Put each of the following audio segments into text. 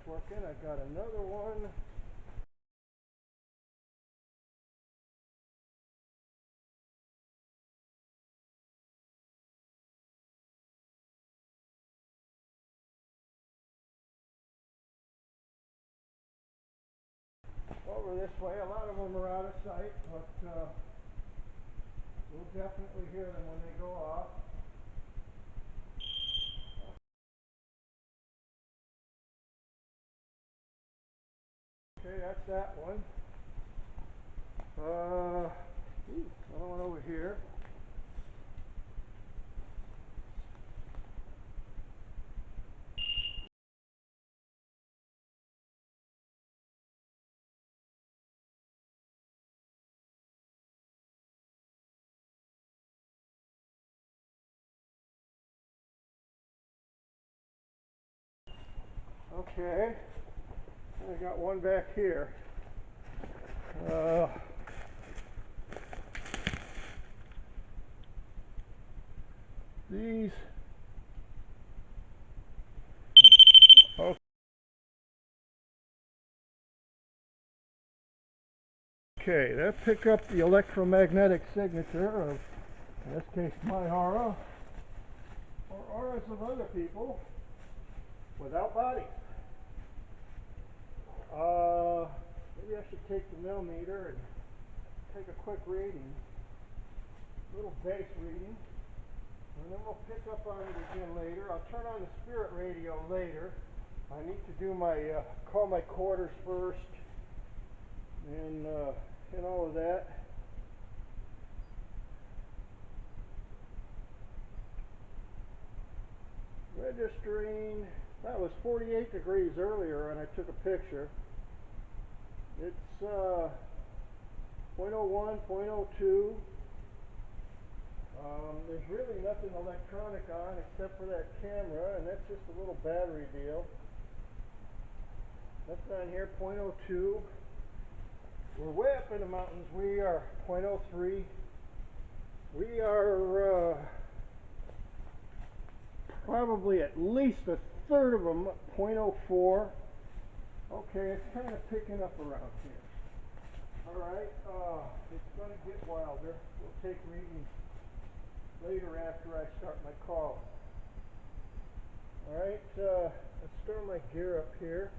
working. I got another one. Over this way. A lot of them are out of sight, but we'll definitely hear them when they go off. Okay, that's that one. Another one over here. Okay, I got one back here. These. Okay, that pick up the electromagnetic signature of, in this case, my aura, or auras of other people without bodies. Maybe I should take the millimeter and take a quick reading, a little base reading, and then we'll pick up on it again later. I'll turn on the spirit radio later. I need to do my call my quarters first, and all of that. Registering. That was 48 degrees earlier, and I took a picture. It's 0.01, 0.02. There's really nothing electronic on except for that camera, and that's just a little battery deal. That's on here, 0.02. We're way up in the mountains. We are 0.03. We are probably at least a third of them, 0.04. Okay, it's kind of picking up around here. Alright, it's going to get wilder. We'll take readings later after I start my call. Alright, let's store my gear up here.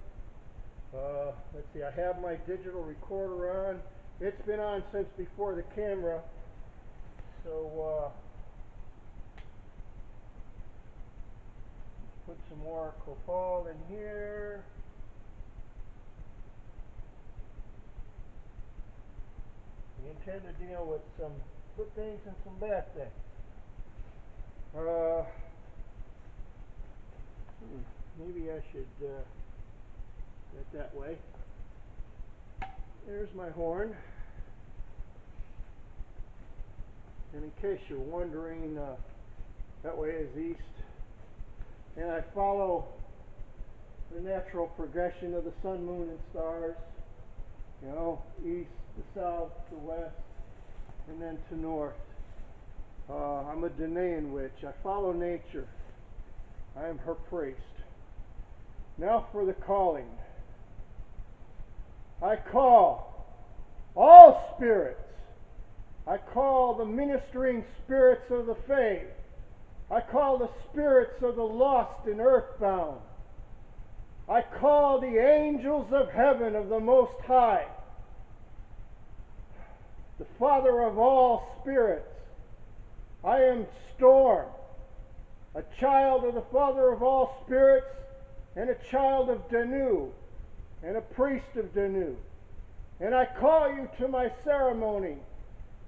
Let's see, I have my digital recorder on. It's been on since before the camera. So, put some more copal in here. We intend to deal with some good things and some bad things. Maybe I should get that way. There's my horn. And in case you're wondering, that way is east. And I follow the natural progression of the sun, moon, and stars. You know, east to south to west, and then to north. I'm a Danaan witch. I follow nature. I am her priest. Now for the calling. I call all spirits. I call the ministering spirits of the faith. I call the spirits of the lost and earthbound. I call the angels of heaven of the Most High, the Father of all spirits. I am Stormm, a child of the Father of all spirits, and a child of Danaan, and a priest of Danaan. And I call you to my ceremony,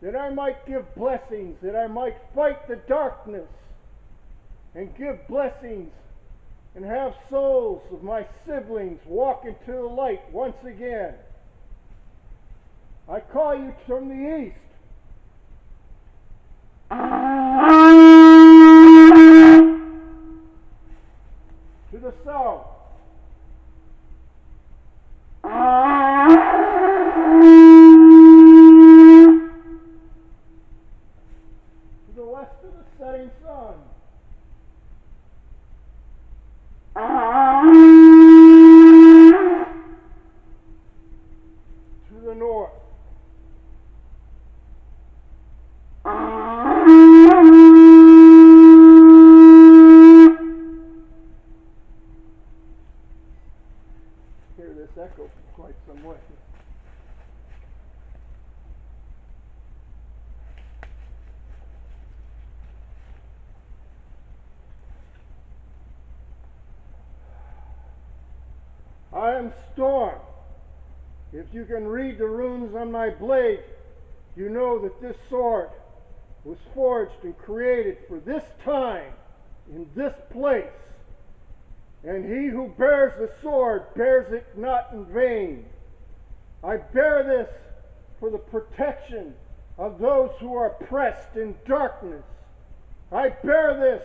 that I might give blessings, that I might fight the darkness, and give blessings, and have souls of my siblings walk into the light once again. I call you from the east. To the south. To the west of the setting sun. I am Storm. If you can read the runes on my blade, you know that this sword was forged and created for this time, in this place. And he who bears the sword bears it not in vain. I bear this for the protection of those who are oppressed in darkness. I bear this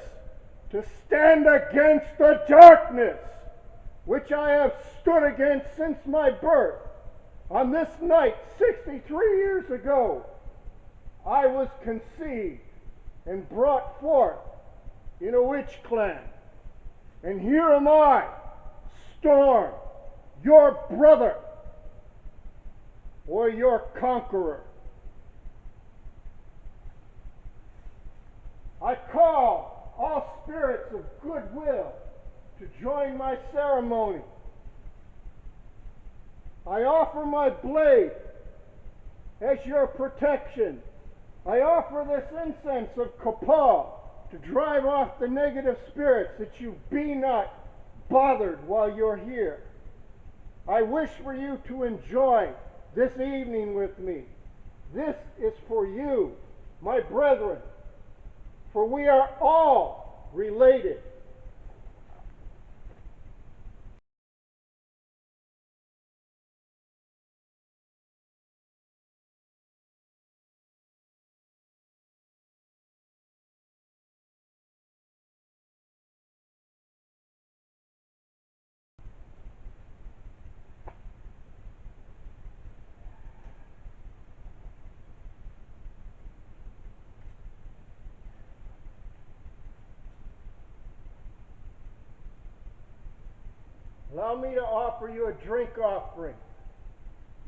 to stand against the darkness, which I have stood against since my birth. On this night, 63 years ago, I was conceived and brought forth in a witch clan. And here am I, Storm, your brother, or your conqueror. I call all spirits of goodwill to join my ceremony. I offer my blade as your protection. I offer this incense of Kopal to drive off the negative spirits, that you be not bothered while you're here. I wish for you to enjoy this evening with me. This is for you, my brethren, for we are all related. Allow me to offer you a drink offering.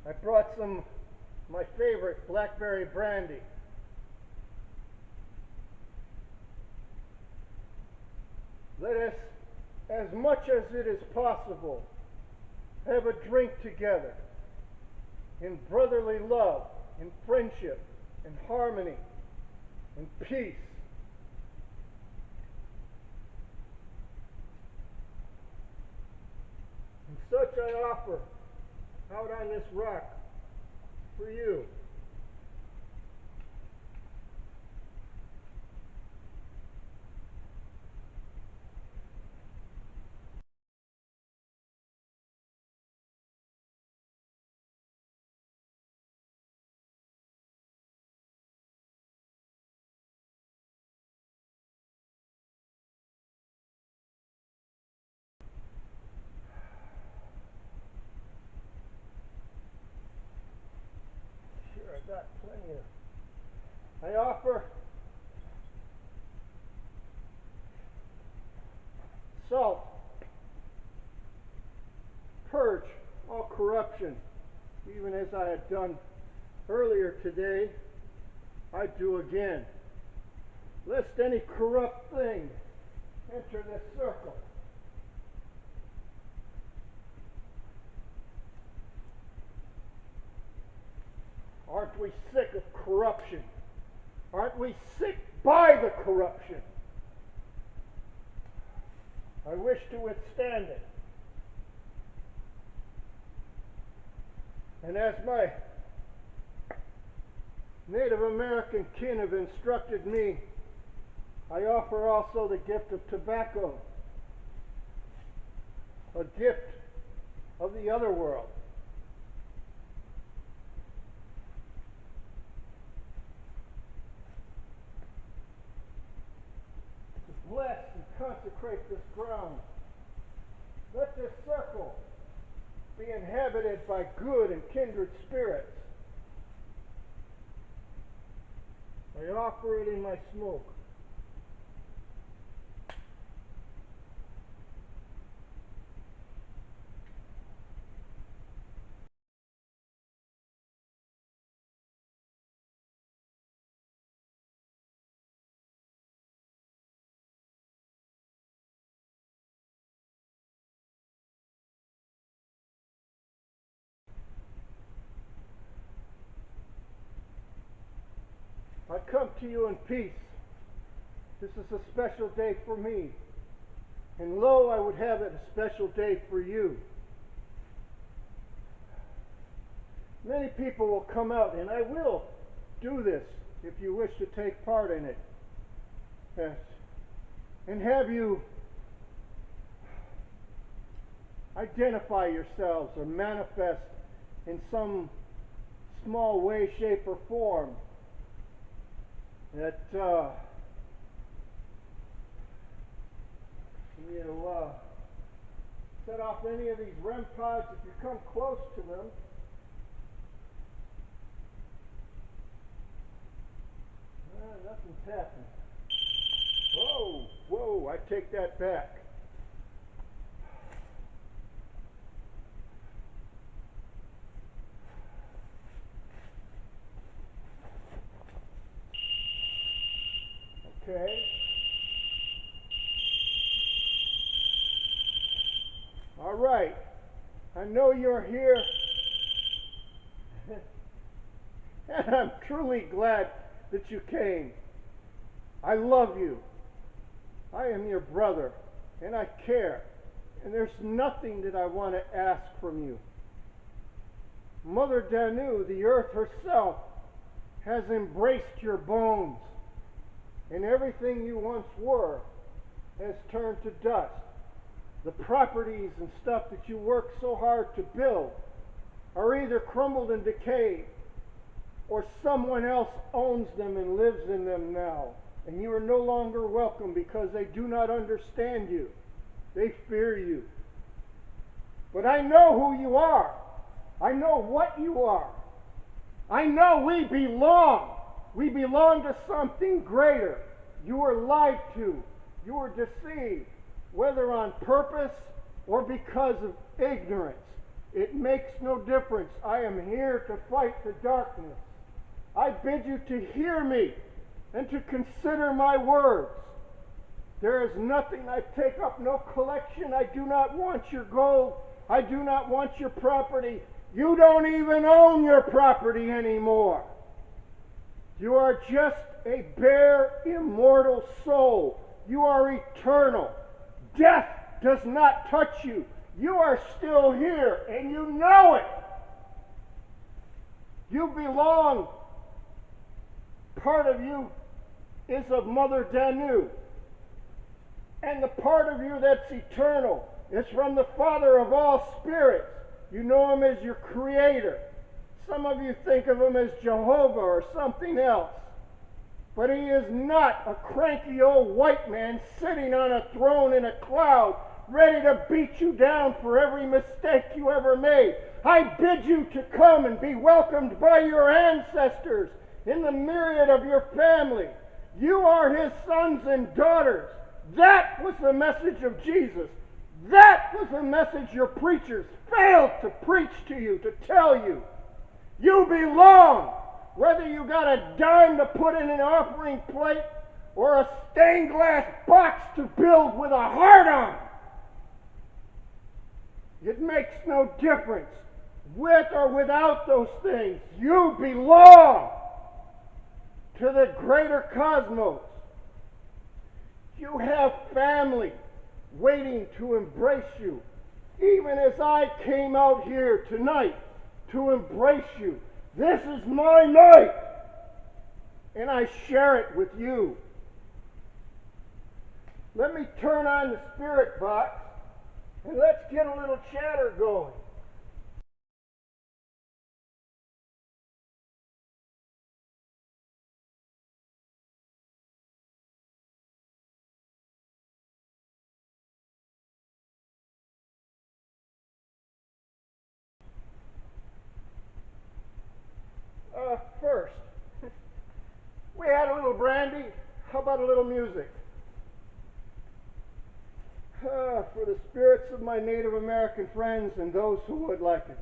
I brought some of my favorite blackberry brandy. Let us, as much as it is possible, have a drink together in brotherly love, in friendship, in harmony, in peace. And such I offer out on this rock for you. Sure, I got plenty of. I offer salt, purge all corruption, even as I had done earlier today, I do again. Lest any corrupt thing enter this circle. Aren't we sick of corruption? Aren't we sick by the corruption? I wish to withstand it. And as my Native American kin have instructed me, I offer also the gift of tobacco, a gift of the other world. To bless and consecrate this ground. Let this circle be inhabited by good and kindred spirits. I offer it in my smoke. I come to you in peace. This is a special day for me. And lo, I would have it a special day for you. Many people will come out, and I will do this if you wish to take part in it. Yes. And have you identify yourselves or manifest in some small way, shape, or form that you set off any of these REM pods if you come close to them. Nothing's happening. Whoa, I take that back. Okay. All right. I know you're here. And I'm truly glad that you came. I love you. I am your brother, and I care. And there's nothing that I want to ask from you. Mother Danu, the earth herself, has embraced your bones, and everything you once were has turned to dust. The properties and stuff that you worked so hard to build are either crumbled and decayed, or someone else owns them and lives in them now, and you are no longer welcome because they do not understand you. They fear you. But I know who you are. I know what you are. I know we belong. We belong to something greater. You were lied to. You were deceived, whether on purpose or because of ignorance. It makes no difference. I am here to fight the darkness. I bid you to hear me and to consider my words. There is nothing. I take up no collection. I do not want your gold. I do not want your property. You don't even own your property anymore. You are just a bare, immortal soul. You are eternal. Death does not touch you. You are still here, and you know it. You belong. Part of you is of Mother Danu. And the part of you that's eternal is from the Father of all spirits. You know him as your creator. Some of you think of him as Jehovah or something else. But he is not a cranky old white man sitting on a throne in a cloud, ready to beat you down for every mistake you ever made. I bid you to come and be welcomed by your ancestors in the myriad of your family. You are his sons and daughters. That was the message of Jesus. That was the message your preachers failed to preach to you, to tell you. You belong, whether you got a dime to put in an offering plate or a stained glass box to build with a heart on. It makes no difference. With or without those things, you belong to the greater cosmos. You have family waiting to embrace you, even as I came out here tonight to embrace you. This is my night, and I share it with you. Let me turn on the spirit box, and let's get a little chatter going. First, we had a little brandy. How about a little music? For the spirits of my Native American friends and those who would like it.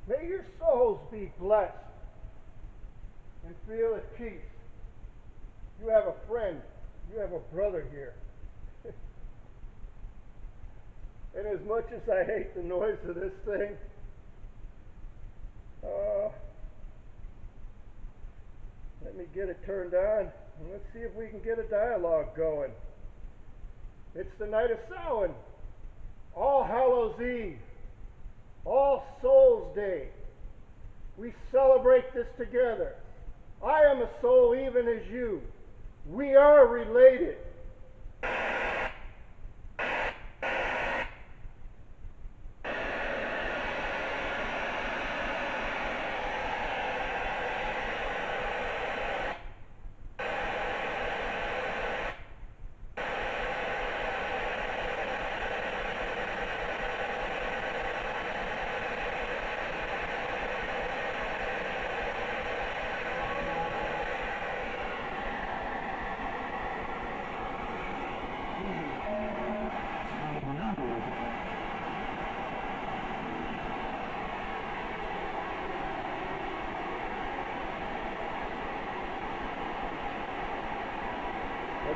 May your souls be blessed and feel at peace. You have a friend. You have a brother here. And as much as I hate the noise of this thing, let me get it turned on, and let's see if we can get a dialogue going. It's the night of Samhain, All Hallows Eve, All Souls Day. We celebrate this together. I am a soul even as you. We are related.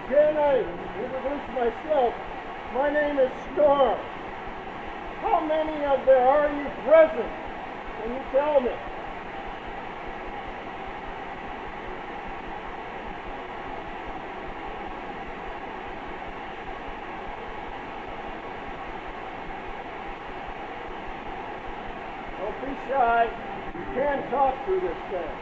Again, I introduce myself. My name is Stormm. How many of there are you present? Can you tell me? Don't be shy. You can talk through this thing.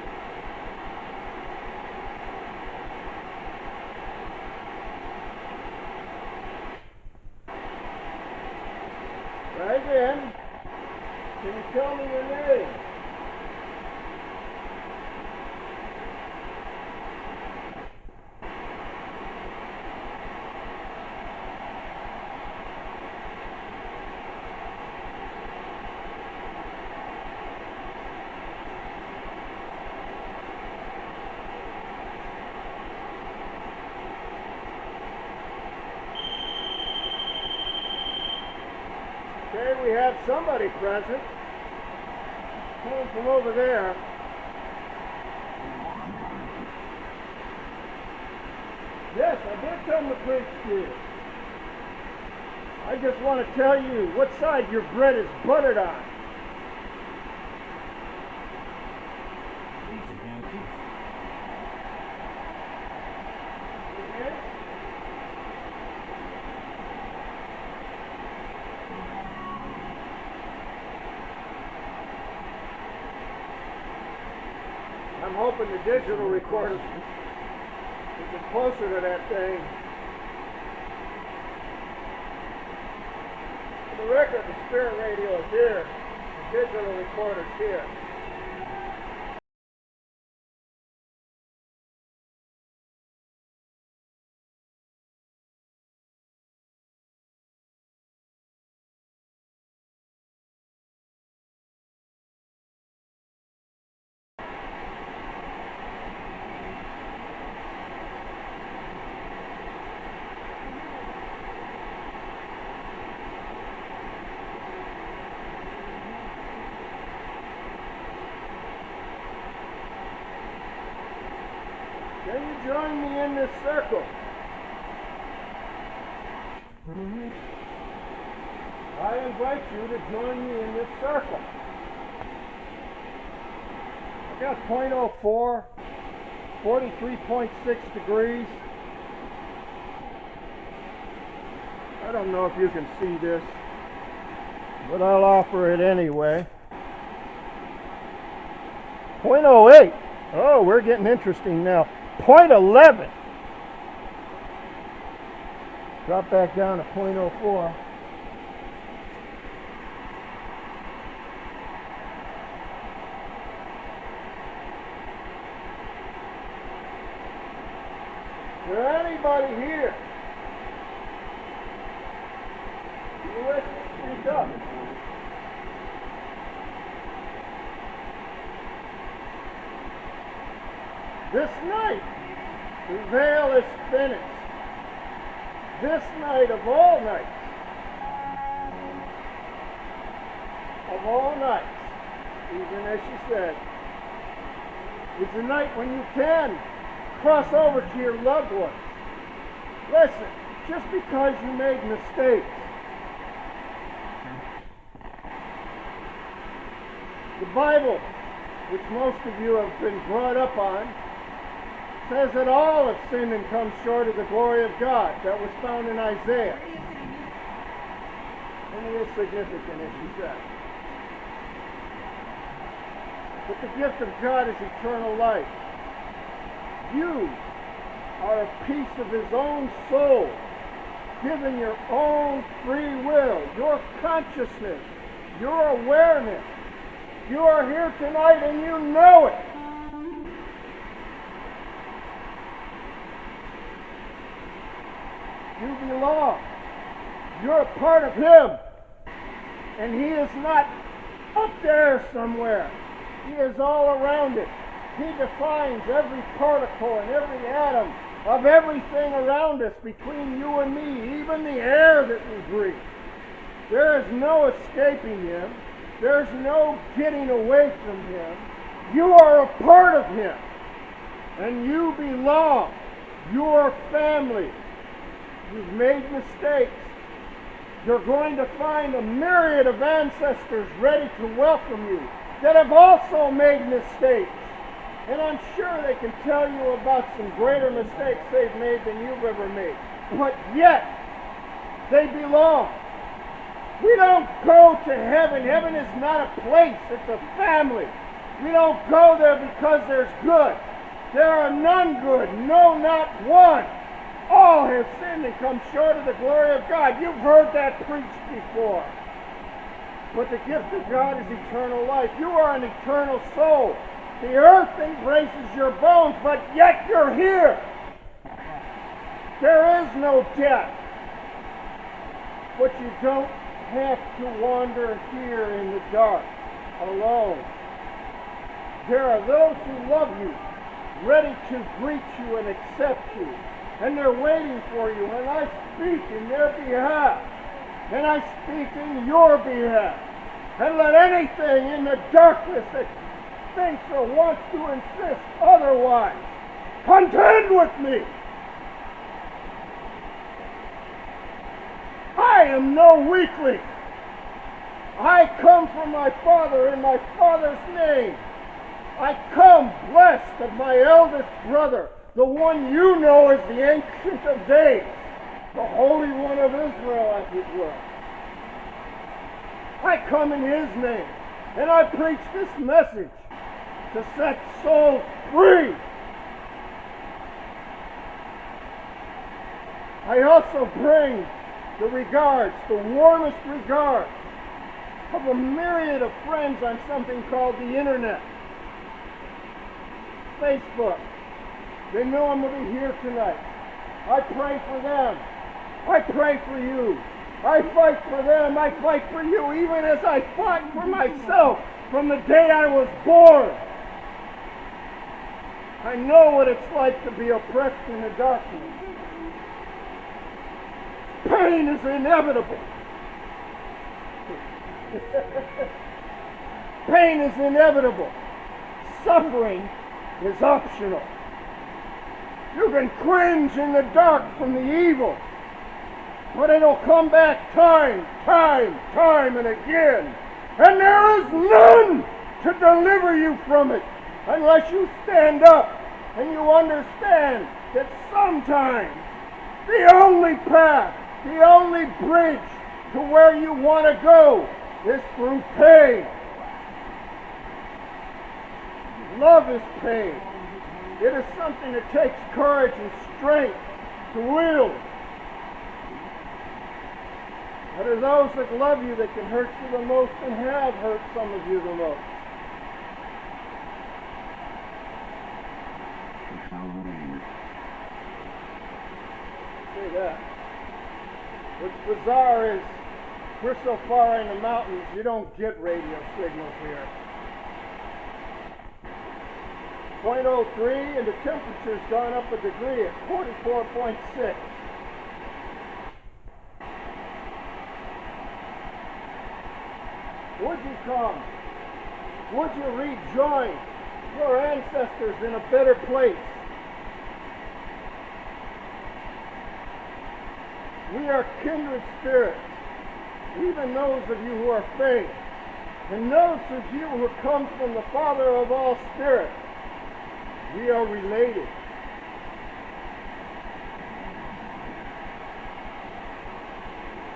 Try again. Can you tell me your name? Okay, we have somebody present. Coming from over there. Yes, I did come to preach to you. I just want to tell you what side your bread is buttered on. I'm hoping the digital recorder will get closer to that thing. For the record, the spirit radio is here. The digital recorder's here. Can you join me in this circle? I invite you to join me in this circle. I got 0.04, 43.6 degrees. I don't know if you can see this, but I'll offer it anyway. 0.08. Oh, we're getting interesting now. 0.11. Drop back down to 0.04. Is there anybody here who wishes to speak up? This night, the veil is finished. This night of all nights, even as she said, is the night when you can cross over to your loved ones. Listen, just because you made mistakes, the Bible, which most of you have been brought up on, says that all have sinned and come short of the glory of God. That was found in Isaiah. And it is significant, as she said. But the gift of God is eternal life. You are a piece of his own soul, given your own free will, your consciousness, your awareness. You are here tonight and you know it. You belong. You're a part of him. And he is not up there somewhere. He is all around it. He defines every particle and every atom of everything around us between you and me, even the air that we breathe. There is no escaping him. There's no getting away from him. You are a part of him. And you belong. You are family. You've made mistakes. You're going to find a myriad of ancestors ready to welcome you that have also made mistakes. And I'm sure they can tell you about some greater mistakes they've made than you've ever made. But yet, they belong. We don't go to heaven. Heaven is not a place. It's a family. We don't go there because there's good. There are none good. No, not one. All have sinned and come short of the glory of God. You've heard that preached before. But the gift of God is eternal life. You are an eternal soul. The earth embraces your bones, but yet you're here. There is no death. But you don't have to wander here in the dark alone. There are those who love you, ready to greet you and accept you. And they're waiting for you. And I speak in their behalf. And I speak in your behalf. And let anything in the darkness that thinks or wants to insist otherwise contend with me. I am no weakling. I come from my Father in my Father's name. I come blessed of my eldest brother, the one you know as the Ancient of Days, the Holy One of Israel, as it were. I come in his name, and I preach this message to set souls free. I also bring the regards, the warmest regards, of a myriad of friends on something called the Internet. Facebook. They know I'm going to be here tonight. I pray for them. I pray for you. I fight for them. I fight for you, even as I fought for myself from the day I was born. I know what it's like to be oppressed in the darkness. Pain is inevitable. Pain is inevitable. Suffering is optional. You can cringe in the dark from the evil, but it'll come back time and again. And there is none to deliver you from it unless you stand up and you understand that sometimes the only path, the only bridge to where you want to go is through pain. Love is pain. It is something that takes courage and strength to wield. There are those that love you that can hurt you the most and have hurt some of you the most. Say that. What's bizarre is we're so far in the mountains, you don't get radio signals here. 0.03 and the temperature's gone up a degree at 44.6. Would you come Would you rejoin your ancestors in a better place? We are kindred spirits, even those of you who are faith, and those of you who come from the Father of all spirits. We are related.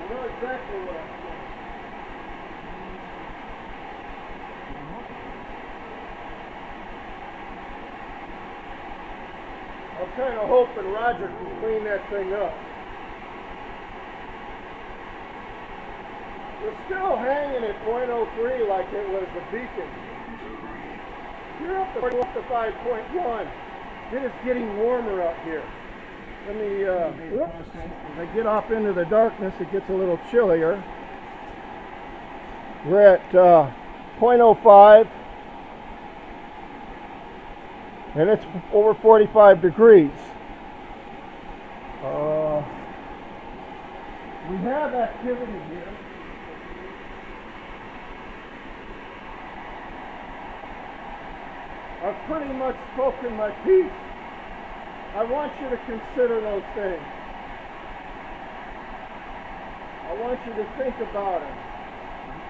I know exactly what I'm saying. I'm kind of hoping Roger can clean that thing up. We're still hanging at .03 like it was a beacon. You're up to 5.1. It is getting warmer out here. Let me, as I get off into the darkness, it gets a little chillier. We're at .05, and it's over 45 degrees. We have activity here. I've pretty much spoken my piece. I want you to consider those things. I want you to think about it.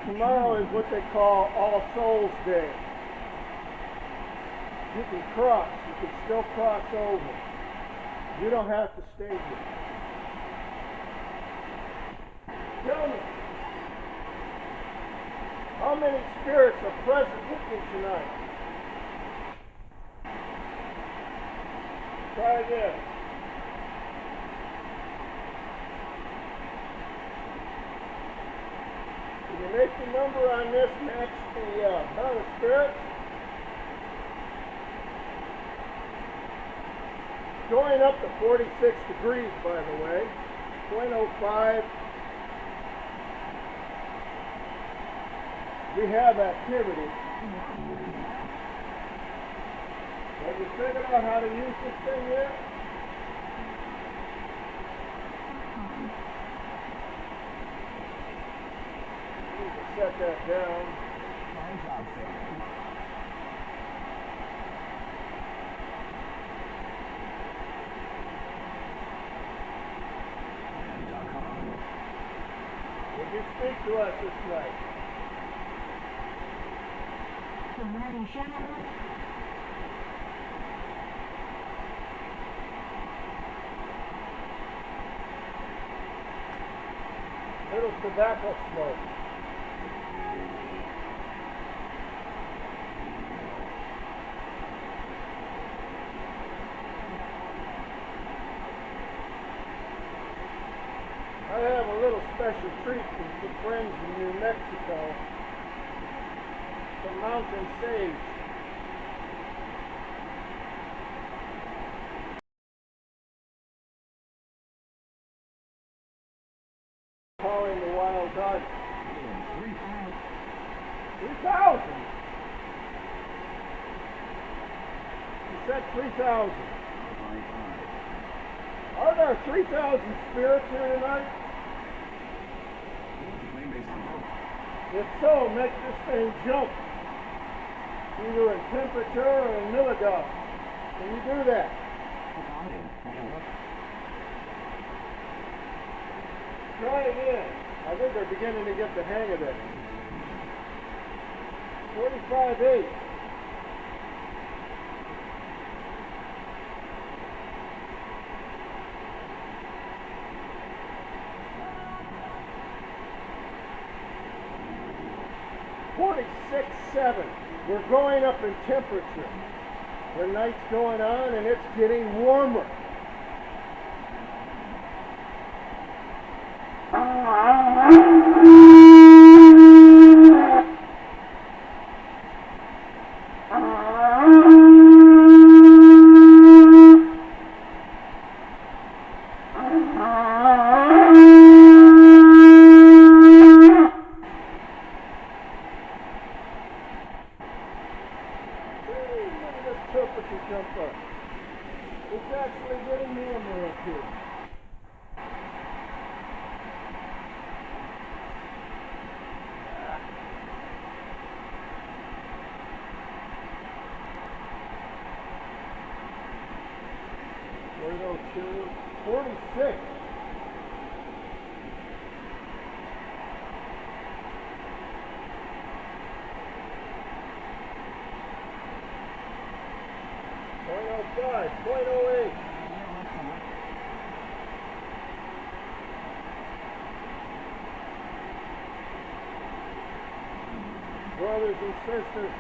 Tomorrow is what they call All Souls Day. You can cross. You can still cross over. You don't have to stay here. Tell me, how many spirits are present with me tonight? Try again. Can you make the number on this match the amount of spirits? Going up to 46 degrees, by the way. .05. We have activity. Have you figured out how to use this thing yet? I need to set that down. Would you speak to us this night? Little tobacco smoke. I have a little special treat from some friends in New Mexico. Some mountain sage. Calling the wild dog. 3,000. You said 3,000. Are there 3,000 spirits here tonight? If so, make this thing jump. Either in temperature or in milligas. Can you do that? Try again. I think they're beginning to get the hang of this. 45.8. .7. We're going up in temperature. The night's going on and it's getting warmer. Temperature jump up. It's actually getting warmer up here. 802, 46. .05, .08. Brothers and sisters,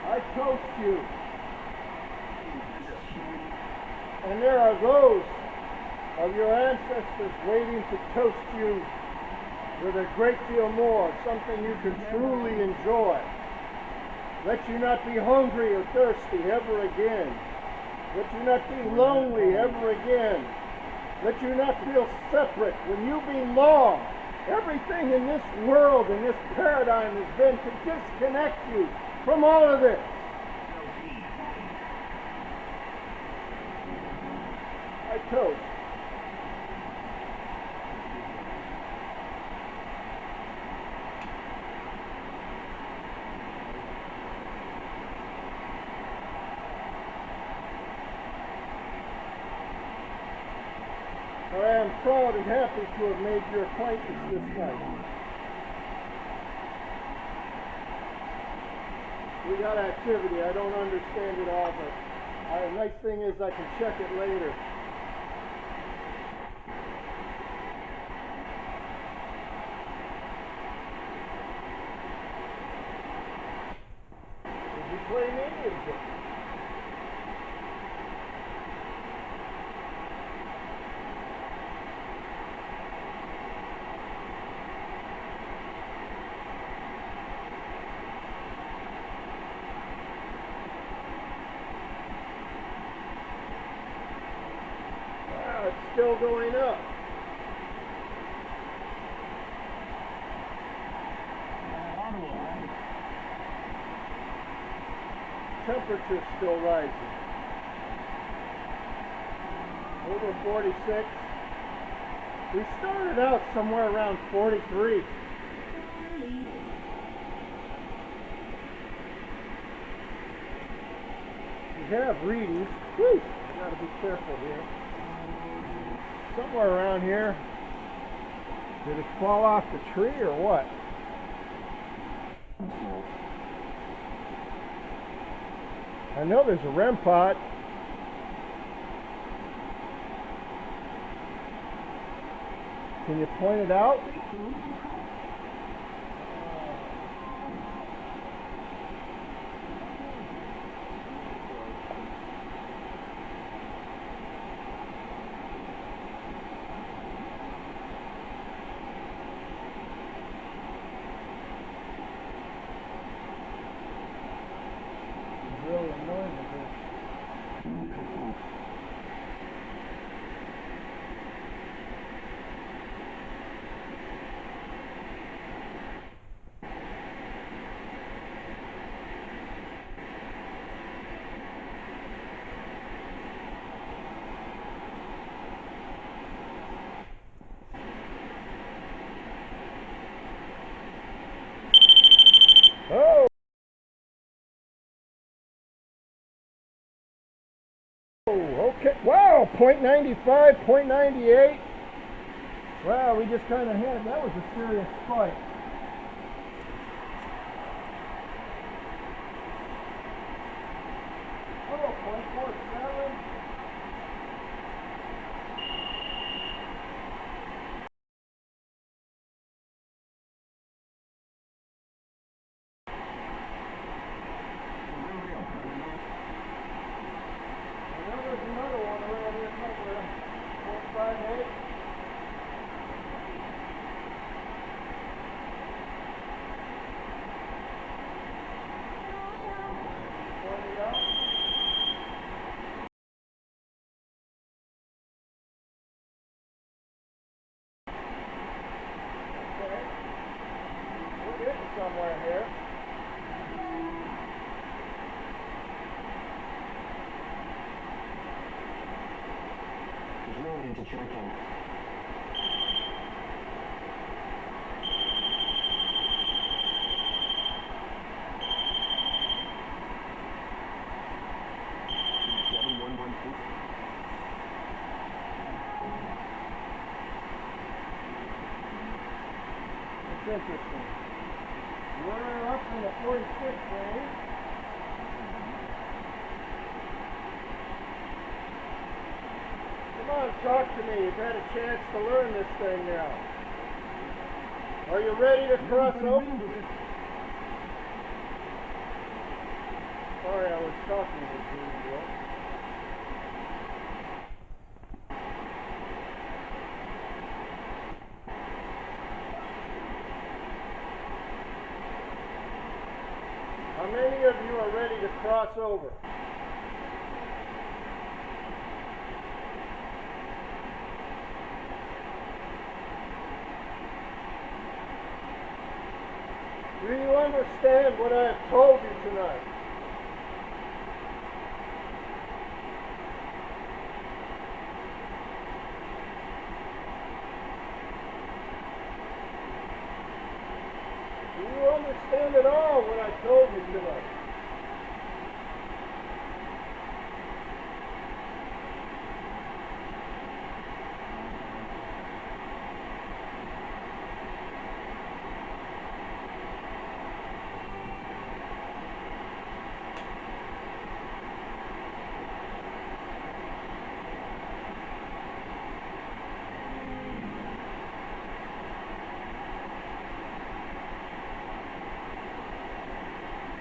I toast you. And there are those of your ancestors waiting to toast you with a great deal more, something you can truly enjoy. Let you not be hungry or thirsty ever again. Let you not be lonely ever again. Let you not feel separate when you belong. Everything in this world, in this paradigm, has been to disconnect you from all of this. I toast. I am proud and happy to have made your acquaintance this night. We got activity. I don't understand it all, but the nice thing is I can check it later. Did you play any music? It's still going up. Temperature's still rising. Over 46. We started out somewhere around 43. We have readings. Whew, gotta be careful here. Somewhere around here. Did it fall off the tree or what? I know there's a REM pod. Can you point it out? Really annoying with this. Oh! Okay. Wow, 0.95, 0.98. Wow, we just kind of had, that was a serious spike. Oh, 0.47. There's another one around here somewhere. 0.58. Point it out. Okay. We're getting somewhere here. There's no need to check in. Seven one one six. Interesting. We're up in the 46 range. Come on, talk to me. You've had a chance to learn this thing now. Are you ready to cross over? Sorry, I was talking with you. How many of you are ready to cross over? Do you understand what I have told you tonight? Do you understand at all what I told you tonight?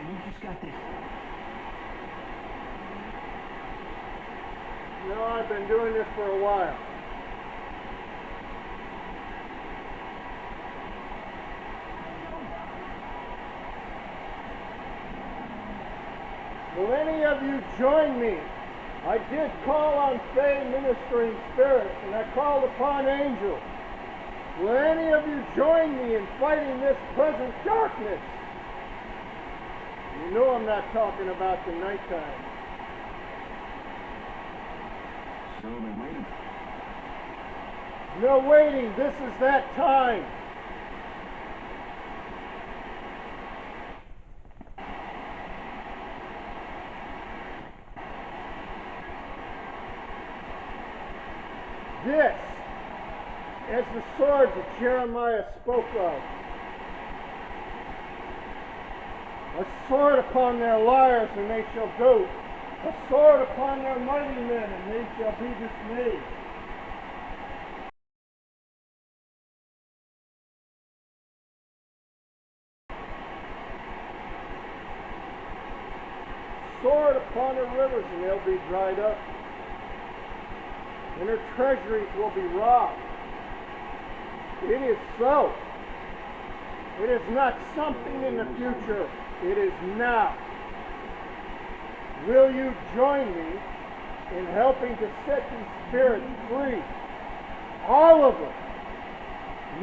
You just got this. No, I've been doing this for a while. Will any of you join me? I did call on Fey ministering spirits, and I called upon angels. Will any of you join me in fighting this present darkness? You know I'm not talking about the nighttime. So I've been waiting. No waiting, this is that time. This, as the swords that Jeremiah spoke of, a sword upon their liars, and they shall dote. A sword upon their mighty men, and they shall be dismayed. Sword upon her rivers, and they'll be dried up, and her treasuries will be robbed. It is so. It is not something in the future. It is now. Will you join me in helping to set these spirits free? All of them,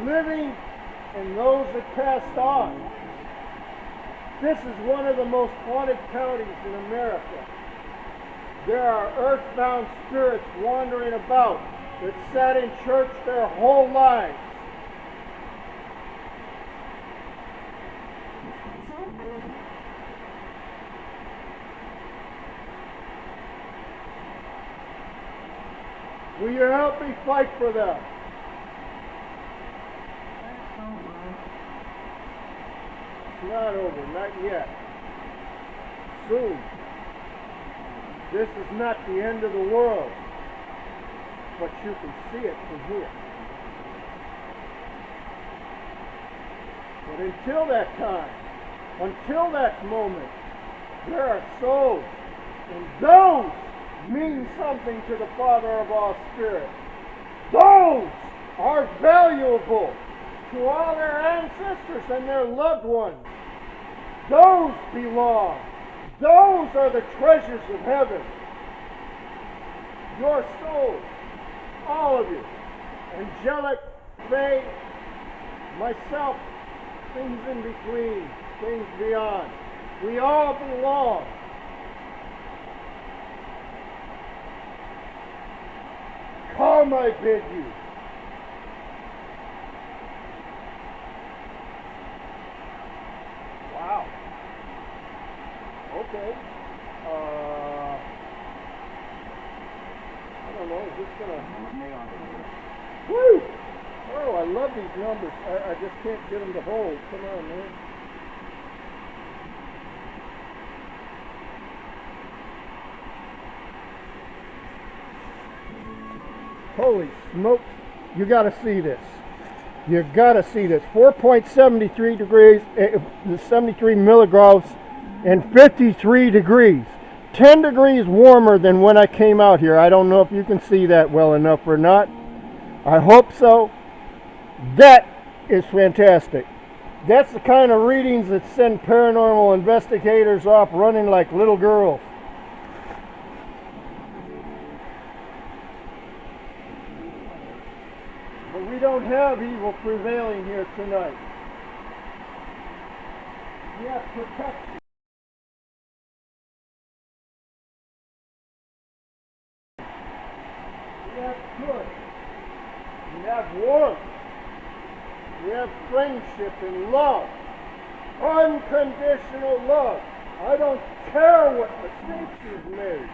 living and those that passed on. This is one of the most haunted counties in America. There are earthbound spirits wandering about that sat in church their whole lives. Will you help me fight for them? It's not over, not yet. Soon. This is not the end of the world, but you can see it from here. But until that time, until that moment, there are souls, and those mean something to the Father of all spirits. Those are valuable to all their ancestors and their loved ones. Those belong. Those are the treasures of heaven. Your souls, all of you, angelic, fae, myself, things in between, things beyond. We all belong. Come, I bid you. Wow. Okay. I don't know, is this gonna... Woo! Oh, I love these numbers. I just can't get them to hold. Come on, man. Holy smokes. You got to see this. You got to see this. 4.73 degrees, 73 milligrams, and 53 degrees. 10 degrees warmer than when I came out here. I don't know if you can see that well enough or not. I hope so. That is fantastic. That's the kind of readings that send paranormal investigators off running like little girls. But we don't have evil prevailing here tonight. We have protection. We have good. We have warmth. We have friendship and love. Unconditional love. I don't care what mistakes you've made.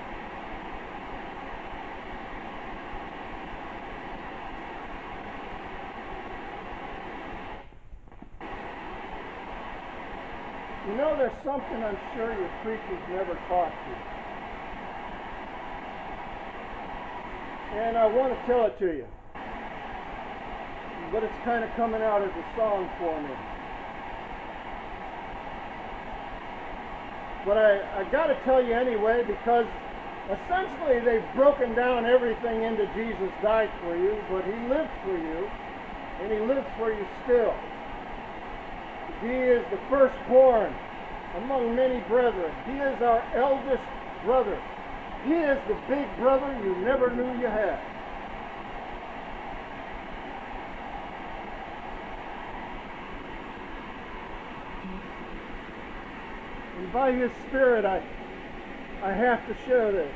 You know, there's something I'm sure your preachers never taught you. And I want to tell it to you. But it's kind of coming out as a song for me. But I got to tell you anyway, because essentially they've broken down everything into Jesus died for you, but he lived for you, and he lives for you still. He is the firstborn among many brethren. He is our eldest brother. He is the big brother you never knew you had. And by his Spirit, I have to share this.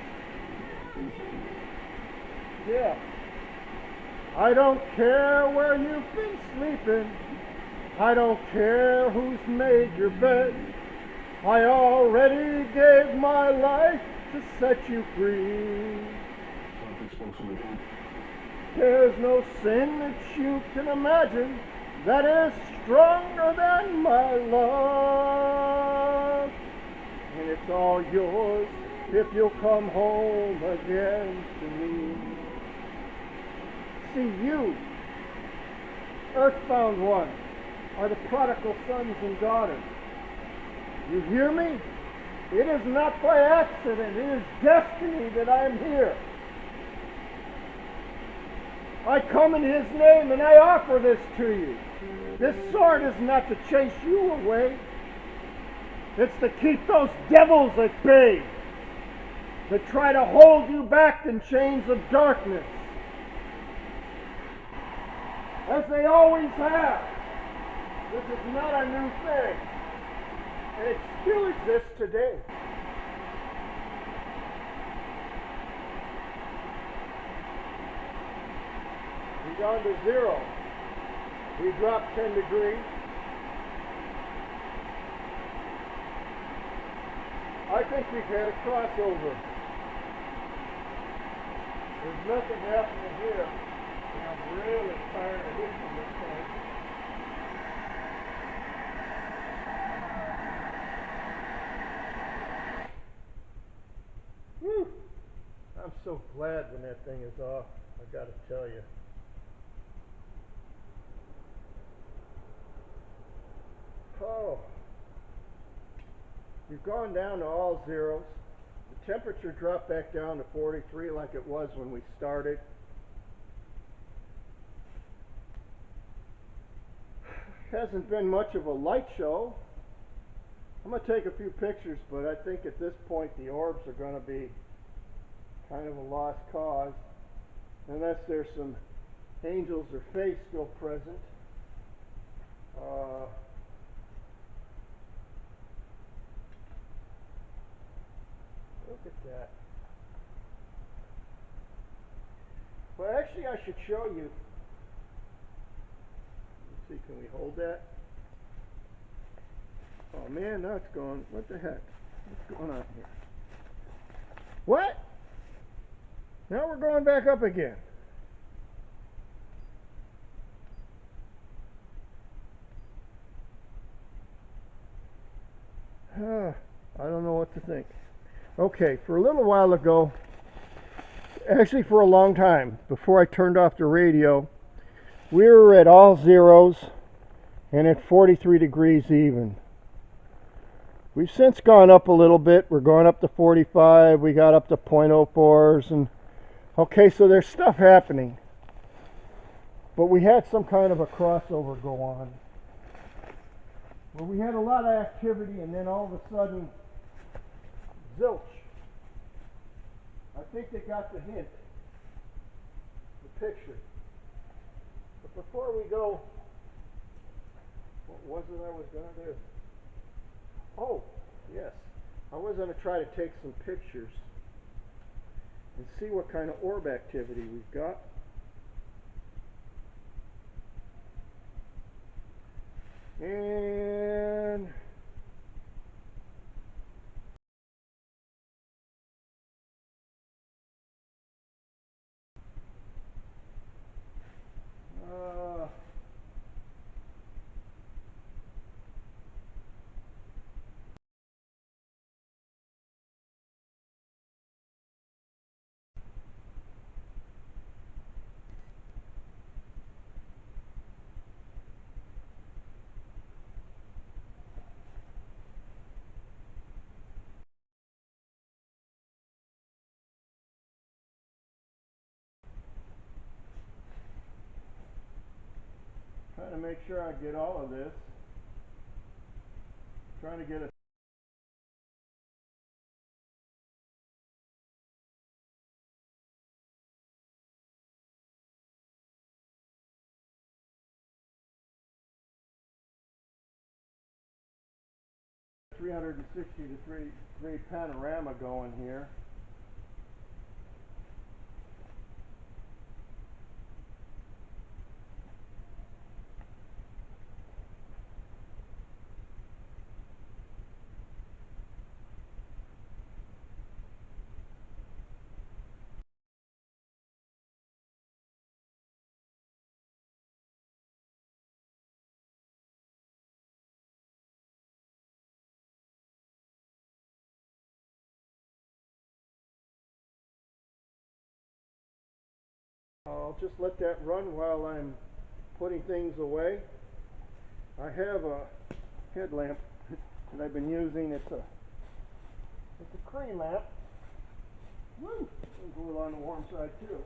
Yeah. I don't care where you've been sleeping. I don't care who's made your bed. I already gave my life to set you free. There's no sin that you can imagine that is stronger than my love. And it's all yours if you'll come home again to me. See, you, earthbound ones, are the prodigal sons and daughters. You hear me? It is not by accident. It is destiny that I am here. I come in his name and I offer this to you. This sword is not to chase you away. It's to keep those devils at bay that try to hold you back in chains of darkness, as they always have. This is not a new thing, and it still exists today. We've gone to zero. We dropped 10 degrees. I think we've had a crossover. There's nothing happening here. And I'm really tired of hitting this thing. Whew. I'm so glad when that thing is off, I gotta tell you. Oh. We've gone down to all zeros. The temperature dropped back down to 43 like it was when we started. Hasn't been much of a light show. I'm going to take a few pictures, but I think at this point the orbs are going to be kind of a lost cause, unless there's some angels or faith still present. Look at that. Well, actually, I should show you. Let's see, can we hold that? Oh man, now it's gone. What the heck? What's going on here? What? Now we're going back up again. I don't know what to think. Okay, for a little while ago, actually for a long time, before I turned off the radio, we were at all zeros and at 43 degrees even. We've since gone up a little bit. We're going up to 45. We got up to 0.04s. And okay, so there's stuff happening. But we had some kind of a crossover go on. Well, we had a lot of activity, and then all of a sudden, zilch. I think they got the hint, the picture. But before we go, what was it I was going to do? Oh, yes. I was going to try to take some pictures and see what kind of orb activity we've got. And trying to make sure I get all of this. Trying to get a 360-degree panorama going here. I'll just let that run while I'm putting things away. I have a headlamp that I've been using. It's a Crane lamp. Woo! It's a little on the warm side too.